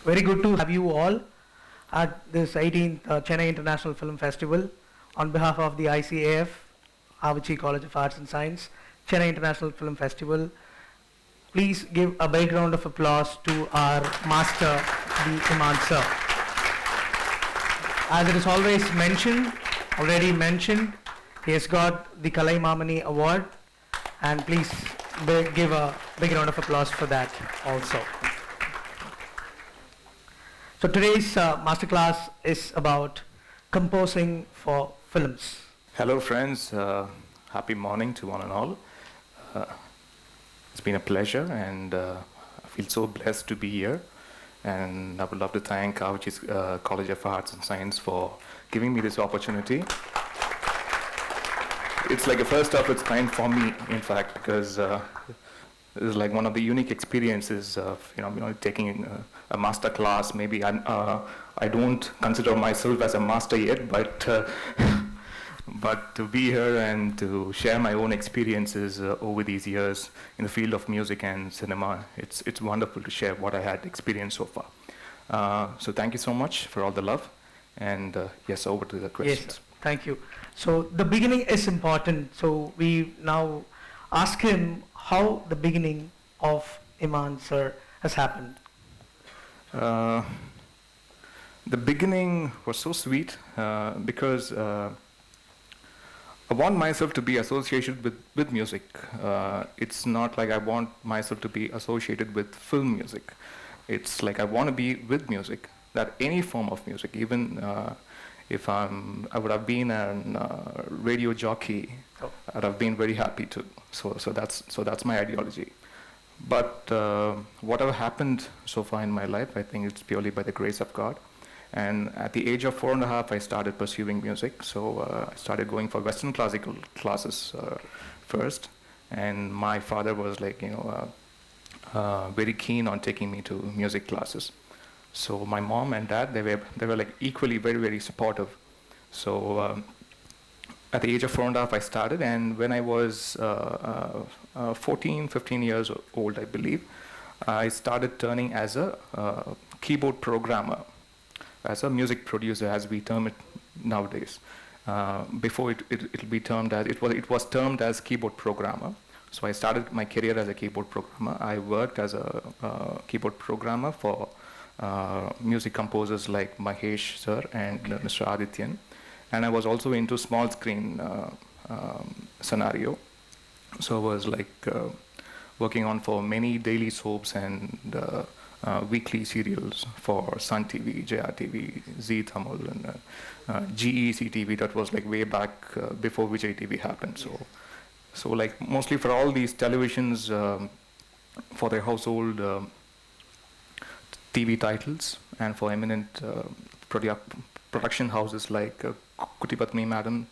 Very good to have you all at this 18th Chennai International Film Festival. On behalf of the ICAF, Avachi College of Arts and Science, Chennai International Film Festival, please give a big round of applause to our master, the Iman sir. As it is already mentioned, he has got the Kalai Mamani Award, and please give a big round of applause for that also. So today's masterclass is about composing for films. Hello friends, happy morning to one and all. It's been a pleasure and I feel so blessed to be here, and I would love to thank Avachi's College of Arts and Science for giving me this opportunity. It's like a first of its kind for me, in fact, because this is like one of the unique experiences of taking a master class. Maybe I don't consider myself as a master yet, but but to be here and to share my own experiences over these years in the field of music and cinema, it's wonderful to share what I had experienced so far. So thank you so much for all the love, and yes, over to the questions. Yes, thank you. So the beginning is important. So we now ask him how the beginning of Iman sir has happened. The beginning was so sweet because I want myself to be associated with music. It's not like I want myself to be associated with film music. It's like I want to be with music, that any form of music, even if I would have been a radio jockey, I'd have been very happy too. So that's my ideology. But whatever happened so far in my life, I think it's purely by the grace of God. And at the age of 4.5, I started pursuing music. So I started going for Western classical classes first. And my father was like, very keen on taking me to music classes. So my mom and dad, they were like equally very, very supportive. So at the age of 4.5, I started. And when I was 14, 15 years old, I believe, I started turning as a keyboard programmer, as a music producer, as we term it nowadays. Before it'll be termed as, it was termed as keyboard programmer. So I started my career as a keyboard programmer. I worked as a keyboard programmer for music composers like Mahesh sir and Mr. Adityan. And I was also into small screen scenario. So I was like working on for many daily soaps and weekly serials for Sun TV, JR TV, Z Tamil, and GEC TV. That was like way back before Vijay TV happened. So like mostly for all these televisions, for their household TV titles, and for eminent production houses like Kutipatni Madam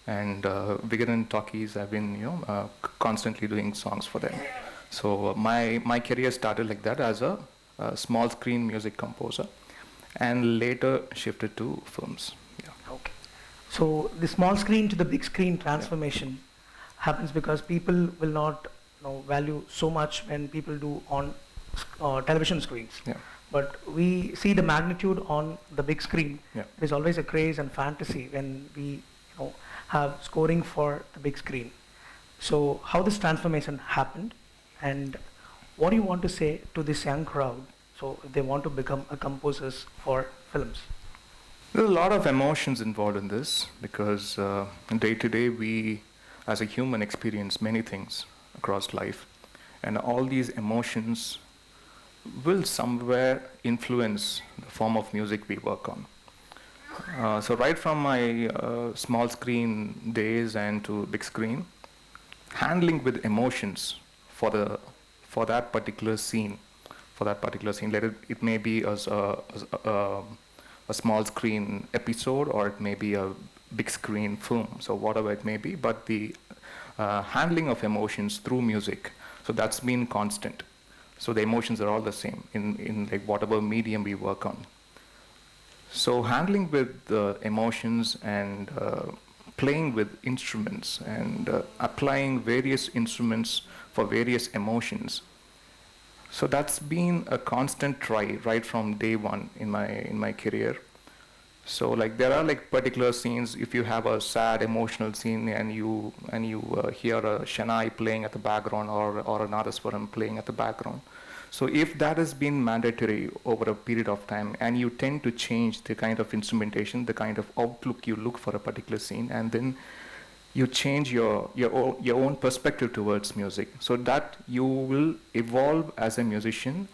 and Vigaran Talkies. I've been constantly doing songs for them. So my career started like that as a small screen music composer, and later shifted to films. Yeah. Okay. So the small screen to the big screen transformation happens because people will not value so much when people do on television screens. Yeah. But we see the magnitude on the big screen. Yeah. There's always a craze and fantasy when we have scoring for the big screen. So how this transformation happened, and what do you want to say to this young crowd, so if they want to become composers for films? There's a lot of emotions involved in this, because day to day we as a human experience many things across life, and all these emotions will somewhere influence the form of music we work on. So right from my small screen days and to big screen, handling with emotions for that particular scene, it may be as a small screen episode, or it may be a big screen film, so whatever it may be, but the handling of emotions through music, so that's been constant. So the emotions are all the same in like whatever medium we work on. So handling with emotions and playing with instruments and applying various instruments for various emotions So that's been a constant try right from day one in my career. So like there are like particular scenes. If you have a sad emotional scene and you hear a Shanai playing at the background or another Swaram playing at the background. So if that has been mandatory over a period of time, and you tend to change the kind of instrumentation, the kind of outlook you look for a particular scene, and then you change your own perspective towards music, so that you will evolve as a musician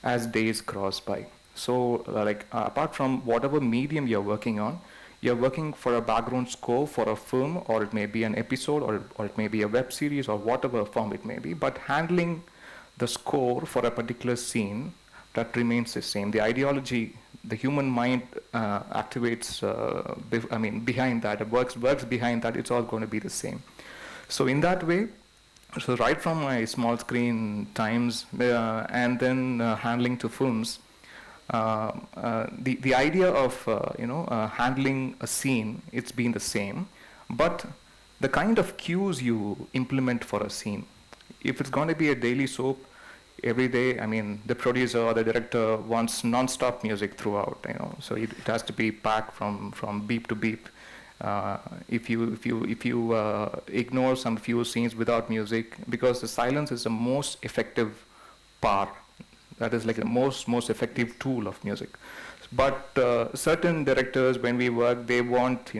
as days cross by. So apart from whatever medium you're working on, you're working for a background score for a film, or it may be an episode, or it may be a web series, or whatever form it may be, but handling the score for a particular scene, that remains the same. The ideology, the human mind activates, behind that, it works behind that, it's all going to be the same. So in that way, so right from my small screen times and then handling to films, the idea of handling a scene, it's been the same, but the kind of cues you implement for a scene, if it's going to be a daily soap every day, I mean, the producer or the director wants non-stop music throughout, so it has to be packed from beep to beep. If you ignore some few scenes without music, because the silence is the most effective part, that is like the most effective tool of music. But certain directors, when we work, they want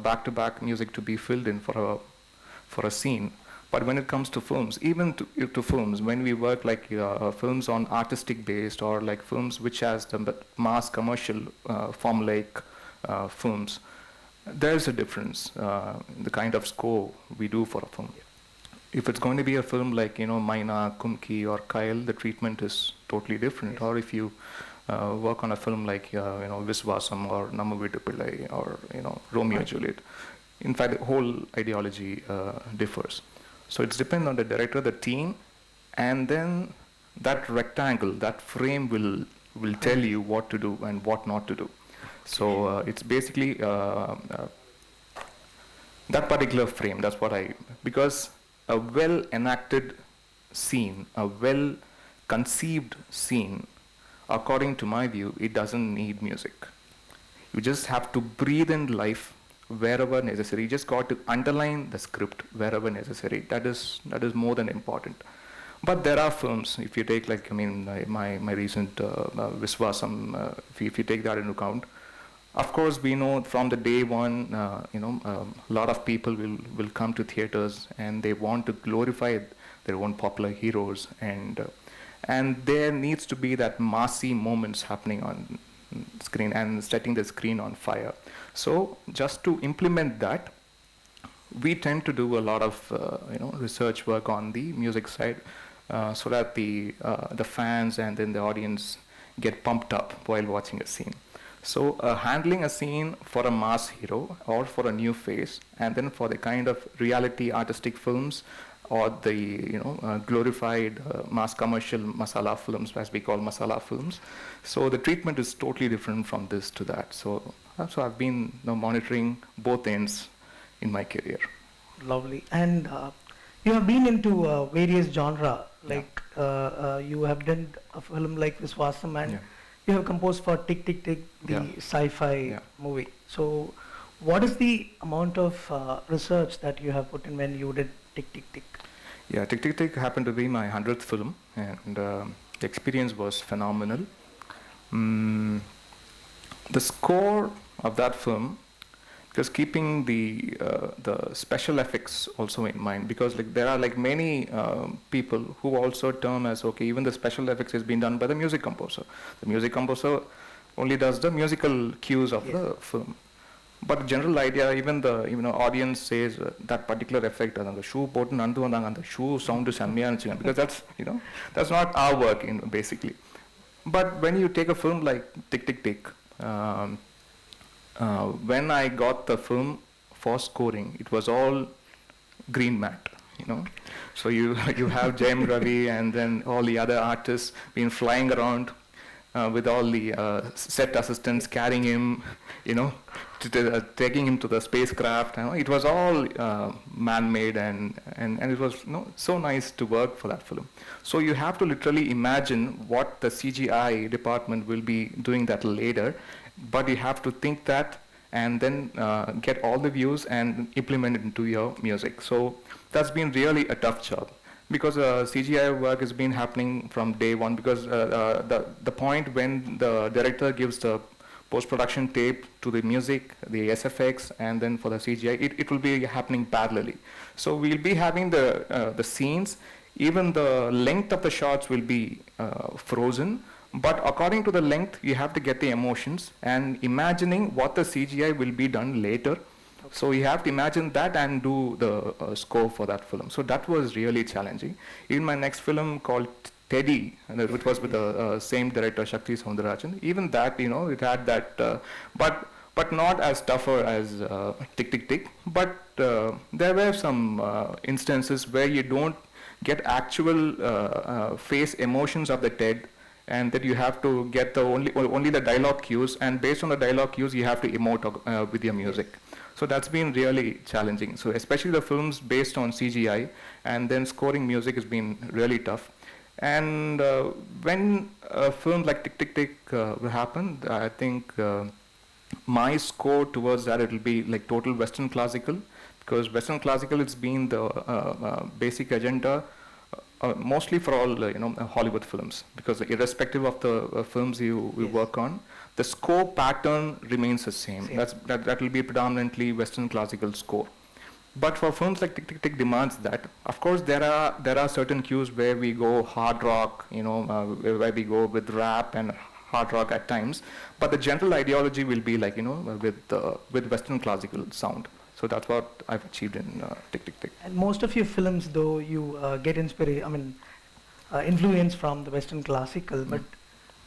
back-to-back music to be filled in for a scene. But when it comes to films, even to films, when we work like films on artistic based, or like films which has the mass commercial formulaic films, there's a difference in the kind of score we do for a film. If it's going to be a film like Maina, Kumki, or Kyle, the treatment is totally different. Or if you work on a film like Viswasam or Namavidu Pillai, or Romeo and Juliet, in fact the whole ideology differs. So it's dependent on the director, the team, and then that rectangle, that frame will tell you what to do and what not to do. So it's basically that particular frame. That's what because a well enacted scene, a well conceived scene, according to my view, it doesn't need music. You just have to breathe in life wherever necessary. You just got to underline the script wherever necessary. That is more than important. But there are films, if you take my recent Viswasam, if you take that into account, of course we know from the day one, a lot of people will come to theaters and they want to glorify their own popular heroes, and there needs to be that massy moments happening on screen and setting the screen on fire. So just to implement that, we tend to do a lot of research work on the music side, so that the fans and then the audience get pumped up while watching a scene. So handling a scene for a mass hero or for a new face, and then for the kind of reality artistic films, or the glorified mass commercial masala films, as we call masala films. So the treatment is totally different from this to that. So I've been monitoring both ends in my career. Lovely. And you have been into various genre, like you have done a film like Viswasam, and you have composed for Tick Tick Tick, the sci-fi movie. So what is the amount of research that you have put in when you did Tick Tick Tick? Yeah, Tick Tick Tick happened to be my 100th film, and the experience was phenomenal. The score of that film, just keeping the special effects also in mind, because there are many people who also term as, okay, even the special effects has been done by the music composer. The music composer only does the musical cues of the film. But the general idea, even the audience says that particular effect, the shoe poten nandu vandanga, the shoe sound is semmaiya, because that's not our work basically. But when you take a film like Tick Tick Tick, when I got the film for scoring, it was all green mat, So you have Jayam Ravi and then all the other artists been flying around. with all the set assistants carrying him, you know, taking him to the spacecraft. It was all man-made, and it was so nice to work for that film. So you have to literally imagine what the CGI department will be doing that later, but you have to think that and then get all the views and implement it into your music. So that's been really a tough job, because CGI work has been happening from day one, because the point when the director gives the post-production tape to the music, the SFX, and then for the CGI, it will be happening parallelly. So we'll be having the scenes, even the length of the shots will be frozen, but according to the length, you have to get the emotions and imagining what the CGI will be done later. So you have to imagine that and do the score for that film. So that was really challenging. Even my next film called Teddy, which was with the same director, Shakti Soundarajan, even that, it had that, but not as tougher as Tick Tick Tick. But there were some instances where you don't get actual face emotions of the Ted, and that you have to get the only the dialogue cues, and based on the dialogue cues, you have to emote with your music. So that's been really challenging. So especially the films based on CGI, and then scoring music has been really tough. And when a film like Tick Tick Tick will happen, I think my score towards that, it'll be like total Western classical, because Western classical, it's been the basic agenda mostly for all Hollywood films, because irrespective of the films you work on, the score pattern remains the same. That will be predominantly Western classical score. But for films like Tick Tick Tick demands that. Of course, there are certain cues where we go hard rock, where we go with rap and hard rock at times. But the general ideology will be like with Western classical sound. So that's what I've achieved in Tick Tick Tick. And most of your films, though, you get influence from the Western classical, but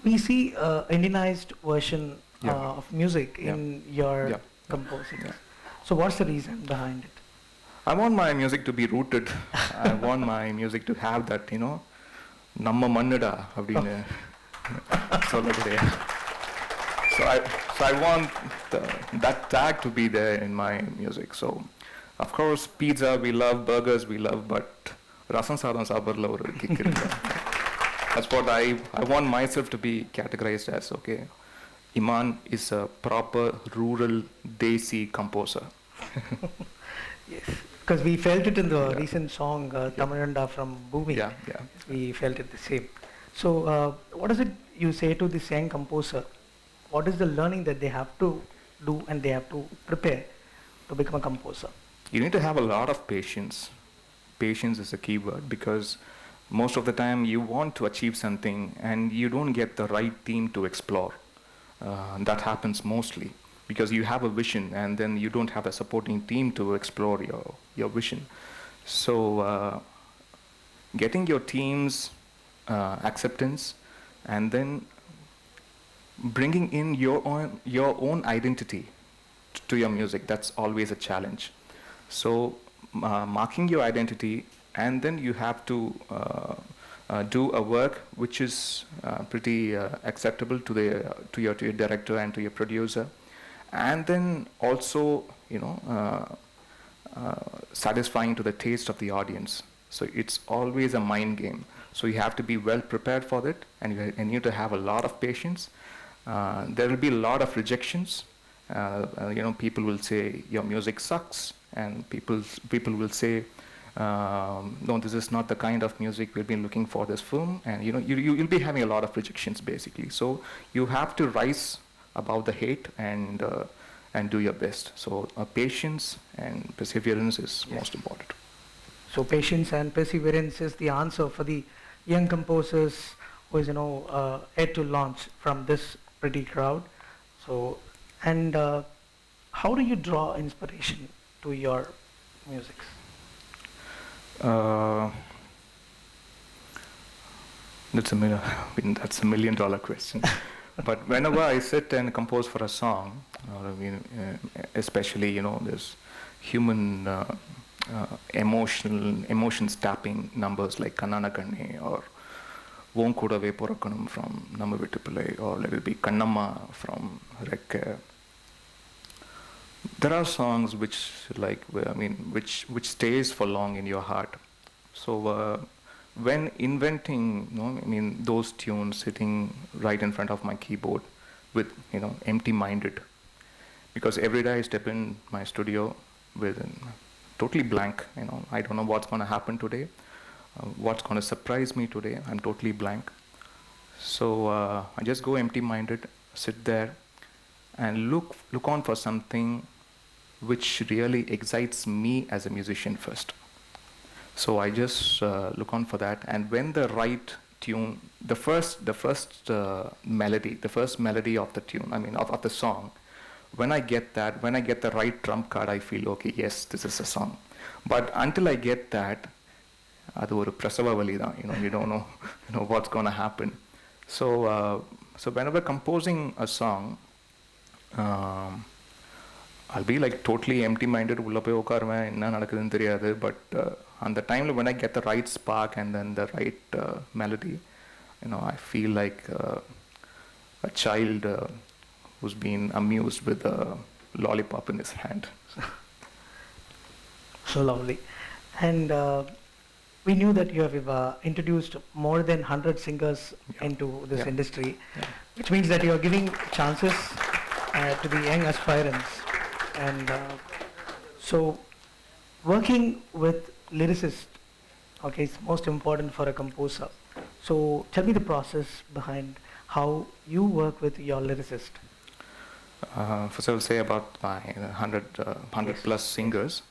we see Indianized version of music in your composing. Yeah. So what's the reason behind it? I want my music to be rooted. I want my music to have that, Namma Mannada அப்படின்னு சொல்லக்கூடிய. So I want that tag to be there in my music. So, of course, pizza we love, burgers we love, but rasam sadam sabarla oru kick irukku. That's what I want myself to be categorized as. Okay, Iman is a proper rural desi composer. Yes, because we felt it in the recent song Tamaranda from Bhumi. Yeah. We felt it the same. So, what is it you say to this young composer? What is the learning that they have to do and they have to prepare to become a composer? You need to have a lot of patience. Patience is a key word, because most of the time you want to achieve something and you don't get the right team to explore. That happens mostly because you have a vision and then you don't have a supporting team to explore your vision. So getting your team's acceptance and then bringing in your own identity to your music, that's always a challenge. So marking your identity, and then you have to do a work which is pretty acceptable to your director and to your producer, and then also satisfying to the taste of the audience. So it's always a mind game. So you have to be well prepared for it, and you need to have a lot of patience. There will be a lot of rejections. People will say your music sucks, and people will say, no, this is not the kind of music we've been looking for this film, and you'll be having a lot of rejections basically. So you have to rise above the hate and do your best. So patience and perseverance is most important. So patience and perseverance is the answer for the young composers who is yet to launch from this pretty crowd. So, and how do you draw inspiration to your music? That's a $1 million question. But whenever I sit and compose for a song, especially there's human emotions tapping numbers like Kannana Kanne or Von Kodave Porakkanam from Namma Vittu Pillai, or let it be Kannamma from Rekka. There are songs which, like, I mean, which stays for long in your heart. So when inventing, I mean, those tunes, sitting right in front of my keyboard with, empty-minded, because every day I step in my studio with totally blank. I don't know what's going to happen today, what's going to surprise me today. I'm totally blank. So I just go empty-minded, sit there, and look on for something which really excites me as a musician first. So I just look on for that, and when the right tune, the first melody of the tune, I mean of the song, when I get the right trump card, I feel okay, yes, this is a song. But until I get that, adu oru prasava vali dhaan, you don't know, what's going to happen. So whenever composing a song, I'll be like totally empty-minded, ulla poi ukarven, enna nadakudunu theriyadhu, but on the time when I get the right spark and then the right melody, I feel like a child who's been amused with a lollipop in his hand. So lovely. And we knew that you have introduced more than 100 singers into this industry, which means that you are giving chances to the young aspirants. And so working with lyricists, okay, is most important for a composer. So tell me the process behind how you work with your lyricist. First I will say about my 100 plus singers.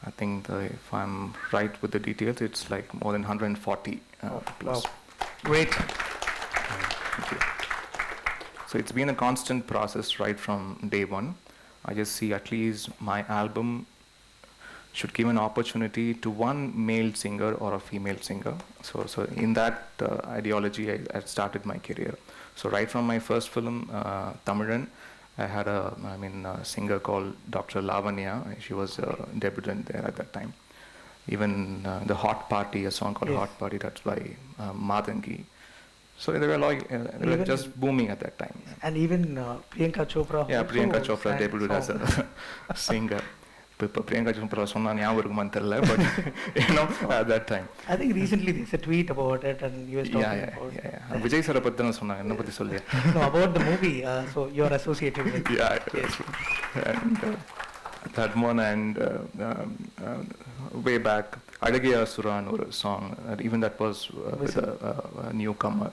I think if I'm right with the details, it's like more than 140 plus. Wow. Great. Thank you. So it's been a constant process right from day one. I just see at least my album should give an opportunity to one male singer or a female singer. So in that ideology, I started my career. So right from my first film, Tamilan, I had a singer called Dr. Lavanya. She was a debutant there at that time. Even the Hot Party, a song called Hot Party, that's by Madangi. So they were just booming at that time. And even Priyanka Chopra. Yeah, Priyanka Chopra debuted as a singer. Priyanka Chopra sonna nyabam irukuma therilla, but at that time. I think recently there's a tweet about it, and you were talking about. Yeah. Vijay sir pathi thana sonna, enna pathi solliya. No, about the movie. So you're associated with. Yeah. Yes. And that one, and way back, Adagiya Suran or a song, even that was with a newcomer.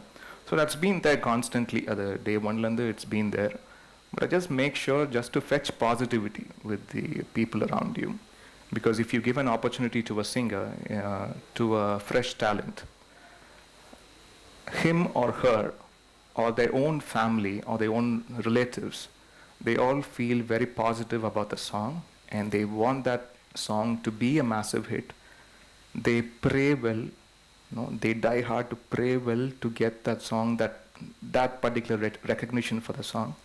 So that's been there constantly. The day one landa, it's been there. But I just make sure just to fetch positivity with the people around you. Because if you give an opportunity to a singer, to a fresh talent, him or her, or their own family, or their own relatives, they all feel very positive about the song, and they want that song to be a massive hit. They pray well, they die hard to pray well to get that song, that particular recognition for the song.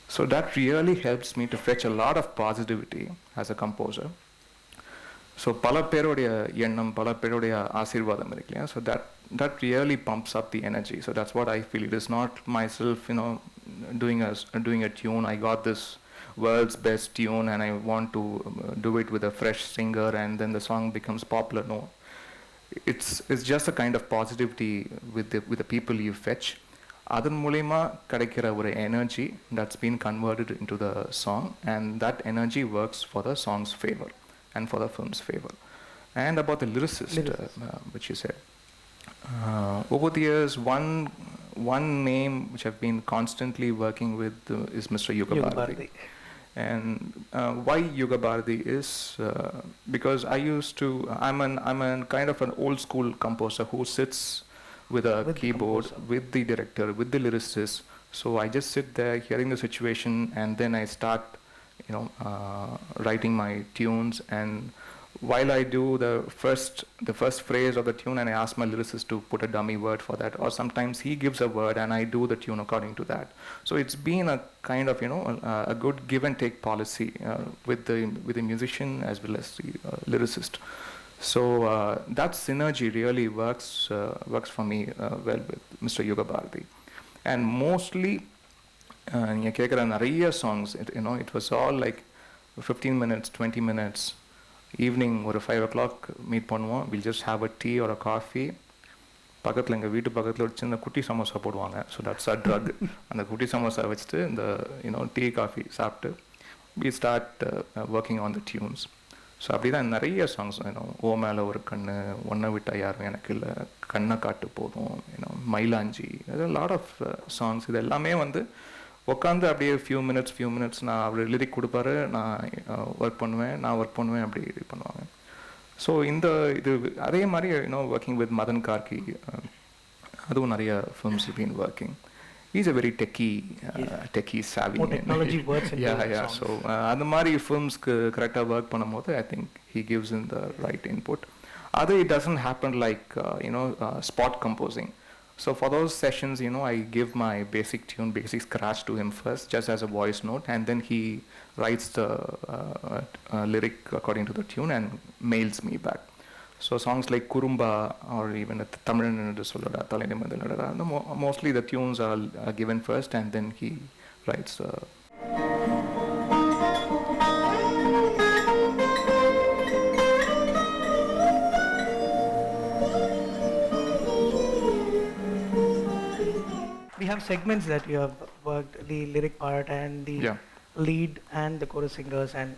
So that really helps me to fetch a lot of positivity as a composer. So pala perodia yennam, pala perodia aasirvadam irukku. So that really pumps up the energy. So that's what I feel. It is not myself, doing a tune. I got this world's best tune and I want to do it with a fresh singer and then the song becomes popular. No, it's just a kind of positivity with the people you fetch. Adan mulima kadikira oru energy that's been converted into the song, and that energy works for the song's favor and for the film's favor. And about the lyricist. Which you said. Over the years, one name which I've been constantly working with is Mr. Yuga Bharati. And why Yuga Bharati is because I'm a kind of an old school composer who sits with a keyboard, with the director, with the lyricist. So I just sit there hearing the situation, and then I start, writing my tunes. And while I do the first phrase of the tune, and I ask my lyricist to put a dummy word for that, or sometimes he gives a word and I do the tune according to that. So it's been a kind of a good give and take policy with the musician as well as the lyricist. So that synergy really works for me well with Mr. Yuga Bharati. And mostly நீங்கள் கேட்குற நிறைய songs, it was all like 15 minutes, 20 minutes. Evening ஒரு 5 o'clock meet பண்ணுவோம். We'll just have a tea or a coffee. பக்கத்தில் எங்கள் வீட்டு பக்கத்தில் ஒரு சின்ன குட்டி சமோசா போடுவாங்க. So that's a drug. அந்த குட்டி சமோசா வச்சுட்டு இந்த டீ காஃபி சாப்பிட்டு we start working on the tunes. So அப்படி தான் நிறைய சாங்ஸ் ஓ மேலே ஒரு கண்ணு, ஒன்றை விட்டா யாரும் எனக்கு இல்லை, கண்ணை காட்டு போதும், மயிலாஞ்சி, லாட் ஆஃப் சாங்ஸ். இது எல்லாமே வந்து உட்காந்து அப்படியே ஃபியூ மினிட்ஸ் நான் அவர் லிரிக் கொடுப்பாரு, நான் ஒர்க் பண்ணுவேன் அப்படி இது பண்ணுவாங்க. ஸோ இது அதே மாதிரி ஒர்க்கிங் வித் மதன் கார்கி, அதுவும் நிறைய films been working. He's a very techie savvy. More technology works in yeah. songs. So அந்த மாதிரி ஃபிலிம்ஸ்க்கு கரெக்டாக ஒர்க் பண்ணும்போது I think he gives in the right input. It doesn't happen like spot composing. So for those sessions, I give my basic scratch to him first, just as a voice note, and then he writes the lyric according to the tune and mails me back. So songs like Kurumba or even Tamilan ennu sollada Thalai Nimadalada, mostly the tunes are given first and then he writes We have segments that you have worked, the lyric part and the lead and the chorus singers, and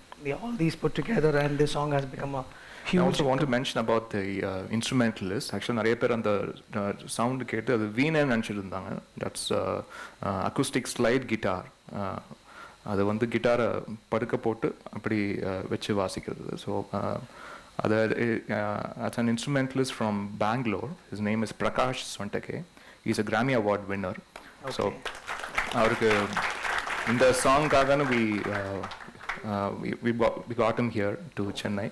all these put together, and this song has become a huge. I also want to mention about the instrumentalist. Actually, நிறைய பேர் அந்த sound கேட்டு அது வீணைன்னு நினச்சிட்டு இருந்தாங்க. That's acoustic slide guitar. அது வந்து கிட்டாரை படுக்க போட்டு அப்படி வச்சு வாசிக்கிறது. So that's an instrumentalist from Bangalore. His name is Prakash Sontake. He's a Grammy Award winner. Okay. So அவருக்கு இந்த சாங்காக we got him here to Chennai.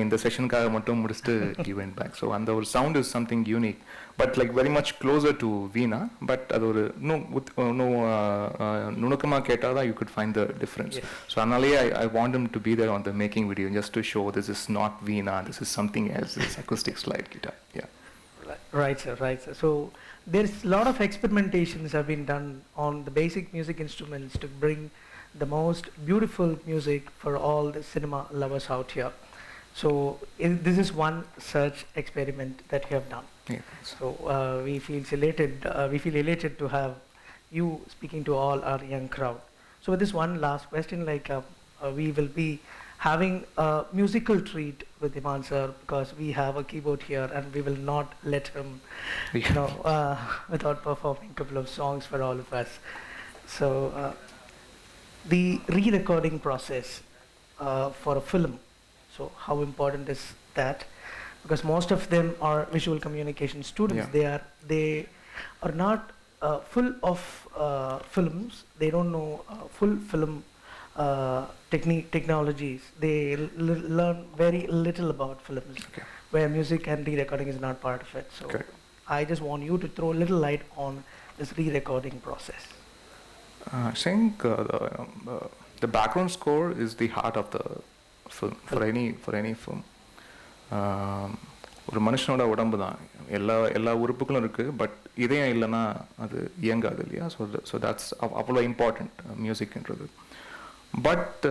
இந்த செஷனுக்காக மட்டும் முடிச்சுட்டு he went back. So அந்த ஒரு sound is something unique, but like very much closer to Veena. But அது ஒரு நுணுக்கமாக கேட்டால் தான் you could find the difference. Yes. So அதனாலேயே I want him to be there on the making video just to show this is not Veena, this is something else, this is acoustic slide guitar. Yeah. Right, sir. So there's a lot of experimentations have been done on the basic music instruments to bring the most beautiful music for all the cinema lovers out here. So this is one such experiment that you have done. Yeah. So we feel elated to have you speaking to all our young crowd. So with this one last question, we will be having a musical treat with Iman sir, because we have a keyboard here and we will not let him without performing a couple of songs for all of us. So the re-recording process for a film, so how important is that? Because most of them are visual communication students. Yeah. They are not full of films. They don't know full film technologies. They learn very little about films, Okay. where music and re-recording is not part of it. So Okay. I just want you to throw a little light on this re-recording process. I think the background score is the heart of the film for any film. ஒரு மனுஷனோட உடம்பு தான், எல்லா உறுப்புகளும் இருக்குது, but இதயம் இல்லைன்னா அது இயங்காது இல்லையா? ஸோ தட்ஸ் அவ்வளோ இம்பார்ட்டண்ட் மியூசிக்ன்றது. பட்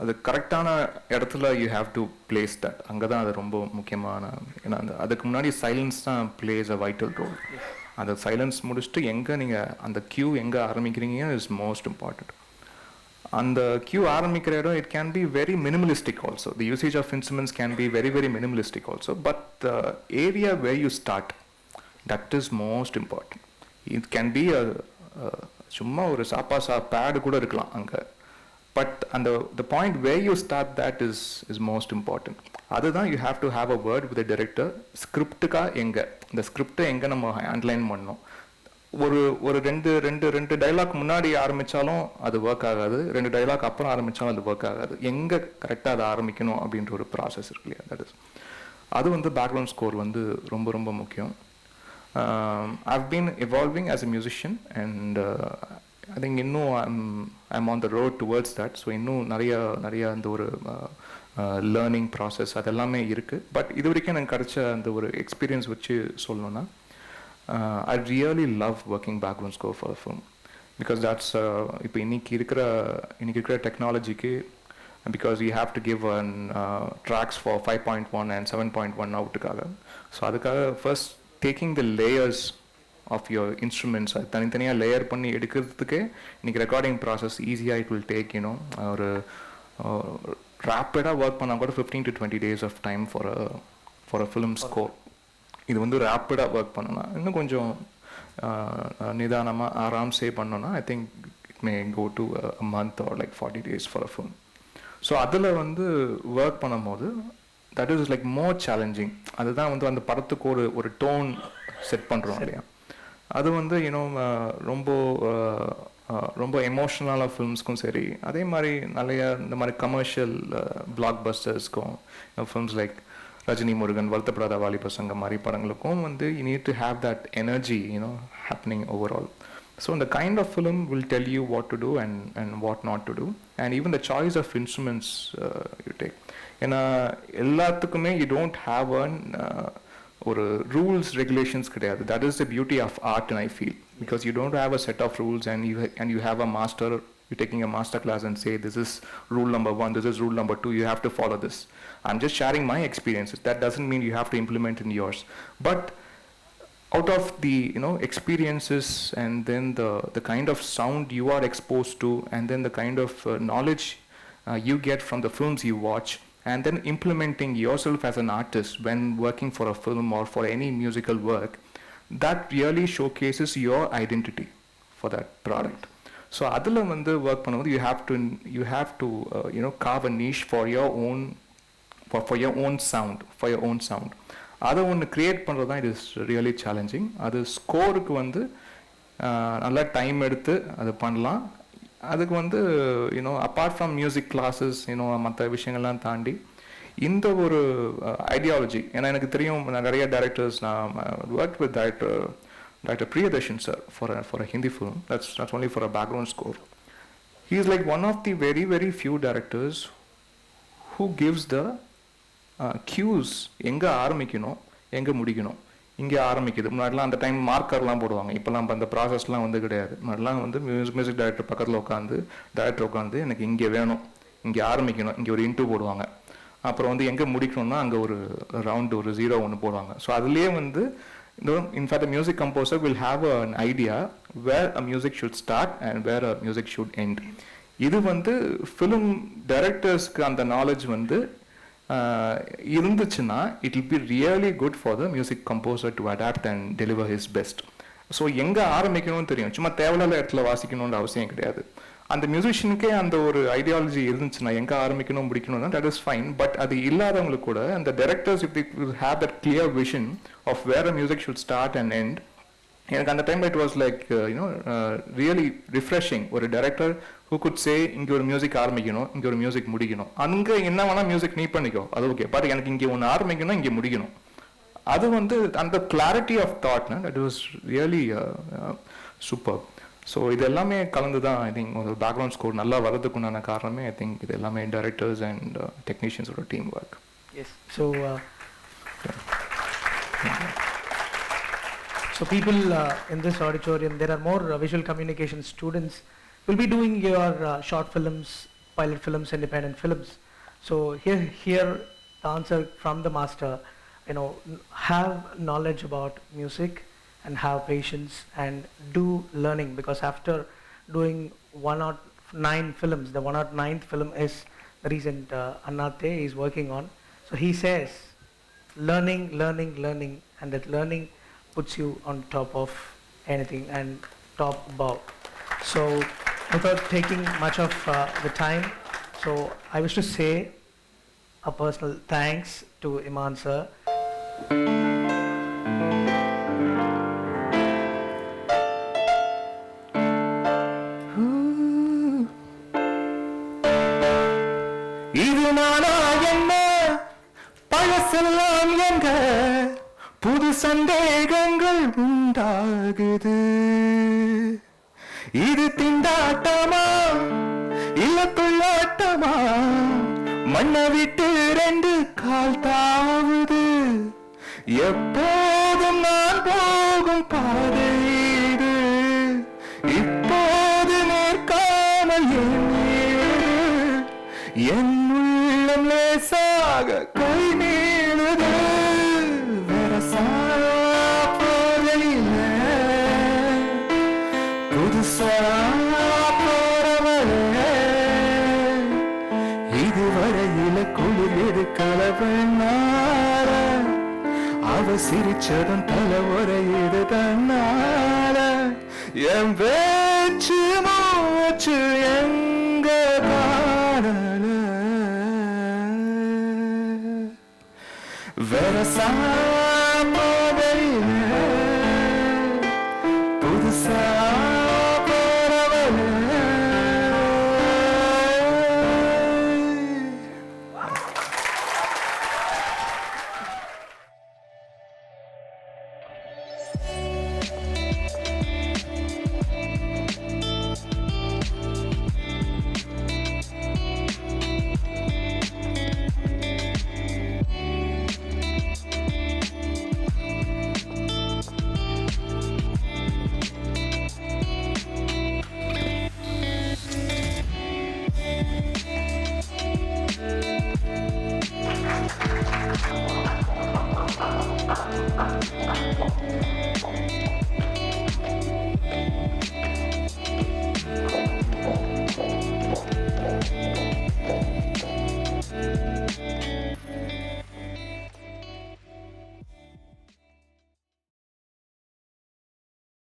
அது கரெக்டான இடத்துல you have to place that. அங்கே தான் அது ரொம்ப முக்கியமான, ஏன்னா அதுக்கு முன்னாடி சைலன்ஸ் தான் பிளேஸ் அ வைட்டல் ரோல். அந்த சைலன்ஸ் முடிச்சுட்டு எங்கே நீங்கள் அந்த கியூ எங்கே ஆரம்பிக்கிறீங்க இஸ் மோஸ்ட் இம்பார்ட்டண்ட். அந்த கியூ ஆரம்பிக்கிற இடம் it can be very minimalistic also. The usage of instruments can be very very minimalistic also. But the area where you start, that is most important. It can be சும்மா ஒரு சாப்பாசா pad கூட இருக்கலாம் அங்கே. But அந்த the point where you start that is most important. அதுதான் you have to have a word with director. ஸ்கிரிப்டுக்காக எங்கே, இந்த ஸ்கிரிப்டை எங்கே நம்ம அண்டர்லைன் பண்ணணும். ஒரு ரெண்டு டைலாக் முன்னாடி ஆரம்பித்தாலும் அது ஒர்க் ஆகாது, 2 டைலாக் அப்புறம் ஆரம்பித்தாலும் அது ஒர்க் ஆகாது. எங்கே கரெக்டாக அதை ஆரம்பிக்கணும் அப்படின்ற ஒரு ப்ராசஸ் இருக்கு இல்லையா? தட் இஸ் அது பேக்ரவுண்ட் ஸ்கோர் ரொம்ப ரொம்ப முக்கியம். I've been evolving as a musician and I think இன்னும் I'm on the road towards that. So இன்னும் நிறைய அந்த ஒரு லேர்னிங் ப்ராசஸ் அதெல்லாமே இருக்குது. பட் இது வரைக்கும் எனக்கு கிடைச்ச அந்த ஒரு எக்ஸ்பீரியன்ஸ் வச்சு சொல்லணுன்னா, I really love working background score for a film. Because that's இப்போ இன்னைக்கு இருக்கிற டெக்னாலஜிக்கு, because you have to give tracks for 5.1 and 7.1 அவுட்டுக்காக. ஸோ அதுக்காக first taking the layers of your instruments, அது தனித்தனியாக லேயர் பண்ணி எடுக்கிறதுக்கே இன்றைக்கி ரெக்கார்டிங் ப்ராசஸ் ஈஸியாக இட் வில் டேக் ஒரு ரேப்பிடாக ஒர்க் பண்ணால் கூட 15 to 20 days of time for a film score. இது வந்து ரேப்பிடாக ஒர்க் பண்ணோன்னா, இன்னும் கொஞ்சம் நிதானமாக ஆராம்சே பண்ணோன்னா, I think it may go to a month or like 40 days for a film. So அதில் வந்து ஒர்க் பண்ணும்போது that is like more challenging. அதுதான் வந்து அந்த படத்துக்கு ஒரு டோன் செட் பண்ணுறோம் இல்லையா, அது வந்து ரொம்ப எமோஷ்னலான ஃபிலிம்ஸ்க்கும் சரி, அதே மாதிரி நிறைய இந்த மாதிரி கமர்ஷியல் பிளாக் பஸ்டர்ஸ்க்கும் ஃபிலிம்ஸ் லைக் ரஜினி முருகன், வருத்தப்படாத வாலிபர் சங்கம் மாதிரி படங்களுக்கும் வந்து you need to have that energy happening overall. So the kind of film will tell you what to do and what not to do, and even the choice of instruments you take. ஏன்னா எல்லாத்துக்குமே you don't have ஒரு rules regulations கிடையாது. That is the beauty of art, and I feel, because you don't have a set of rules and you have a master, you're taking a master class and say this is rule number 1, this is rule number 2, you have to follow this. I'm just sharing my experiences. That doesn't mean you have to implement in yours, but out of the experiences and then the kind of sound you are exposed to, and then the kind of knowledge you get from the films you watch, and then implementing yourself as an artist when working for a film or for any musical work, that really showcases your identity for that product. So adula vandu work பண்ணும்போது you have to carve a niche for your own sound. அதை ஒன்று create பண்ணுறது தான் it is really challenging. அது ஸ்கோருக்கு வந்து நல்லா time எடுத்து அது பண்ணலாம். அதுக்கு வந்து அப்பார்ட் ஃப்ரம் மியூசிக் கிளாஸஸ் மற்ற விஷயங்கள்லாம் தாண்டி இந்த ஒரு ஐடியாலஜி, ஏன்னா எனக்கு தெரியும் நிறைய டைரக்டர்ஸ், நான் work with director Priyadarshan sir for a Hindi film, that's only for a background score. He is like one of the very very few directors who gives the cues, எங்கே ஆரம்பிக்கணும் எங்கே முடிக்கணும். இங்கே ஆரம்பிக்குது. முன்னாடிலாம் அந்த டைம் மார்க்கர்லாம் போடுவாங்க, இப்போலாம் அந்த ப்ராசஸ்லாம் வந்து கிடையாது. முன்னாடிலாம் வந்து மியூசிக் டைரக்டர் பக்கத்தில் உட்காந்து எனக்கு இங்கே வேணும், இங்கே ஆரம்பிக்கணும், இங்கே ஒரு இன்ட்ரோ போடுவாங்க. அப்புறம் வந்து எங்கே முடிக்கணும்னா அங்கே ஒரு ரவுண்டு ஒரு 0 ஒன்று போடுவாங்க. ஸோ அதுலேயே வந்து in fact music composer will have an idea where a music should start and where a music should end. இது வந்து ஃபிலிம் டைரக்டர்ஸ்க்கு அந்த நாலேஜ் வந்து இருந்துச்சுன்னா it will be really good for the music composer to adapt and deliver his best. So எங்கே ஆரம்பிக்கணும்னு தெரியும், சும்மா தேவையில்லாத இடத்துல வாசிக்கணும்னு அவசியம் கிடையாது. அந்த மியூசிஷியனுக்கே அந்த ஒரு ஐடியாலஜி இருந்துச்சுன்னா எங்கே ஆரம்பிக்கணும் முடிக்கணும்னா தட் இஸ் ஃபைன். பட் அது இல்லாதவங்களுக்கு கூட அந்த directors if they have that clear vision of where a music should start and end. எனக்கு அந்த time it was like really refreshing. ஒரு டைரக்டர் who could say இங்கே ஒரு மியூசிக் ஆரம்பிக்கணும், இங்கே ஒரு மியூசிக் முடிக்கணும், அங்கே என்ன வேணால் மியூசிக் நீ பண்ணிக்கோ, அது ஓகே, பட் எனக்கு இங்கே ஒன்று ஆரம்பிக்கணும், இங்கே முடிக்கணும். அது வந்து அந்த கிளாரிட்டி ஆஃப் தாட்னா that was really super. So இது எல்லாமே கலந்து தான் ஐ திங்க் ஒரு பேக்ரவுண்ட் ஸ்கோர் நல்லா வரதுக்குண்டான காரணமே ஐ திங்க் இது எல்லாமே டைரக்டர்ஸ் அண்ட் டெக்னீஷியன்ஸோட team work. Yes. So people in this auditorium, there are more visual communication students will be doing your short films, pilot films, independent films. So here the answer from the master, have knowledge about music and have patience and do learning, because after doing 109 films, the 109th film is the recent Annathe is working on. So he says learning, and that learning puts you on top of anything and top above. So without taking much of the time, so I wish to say a personal thanks to Iman sir. இது நானா என்ன பழசெல்லாம் எங்க புது சந்தேகங்கள் உண்டாகுது. இது திண்டாட்டமா இல்ல துள்ளாட்டமா மண்ணை விட்டு ரெண்டு கால் தாவுது, எப்போதும் நான் போகும் பாதை இது, இப்போது நேர்காமல் என் உள்ளம் லேசாக கை நீளுது. வெரசா போலையில புதுசா போறவளே, இதுவரையில குளிர் கலவனார, அவ சிரிச்சதும் தலை உரையிடு தன்னால, என் பேச்சு மூச்சு எங்க காணல. வெரசா போதையில புதுசா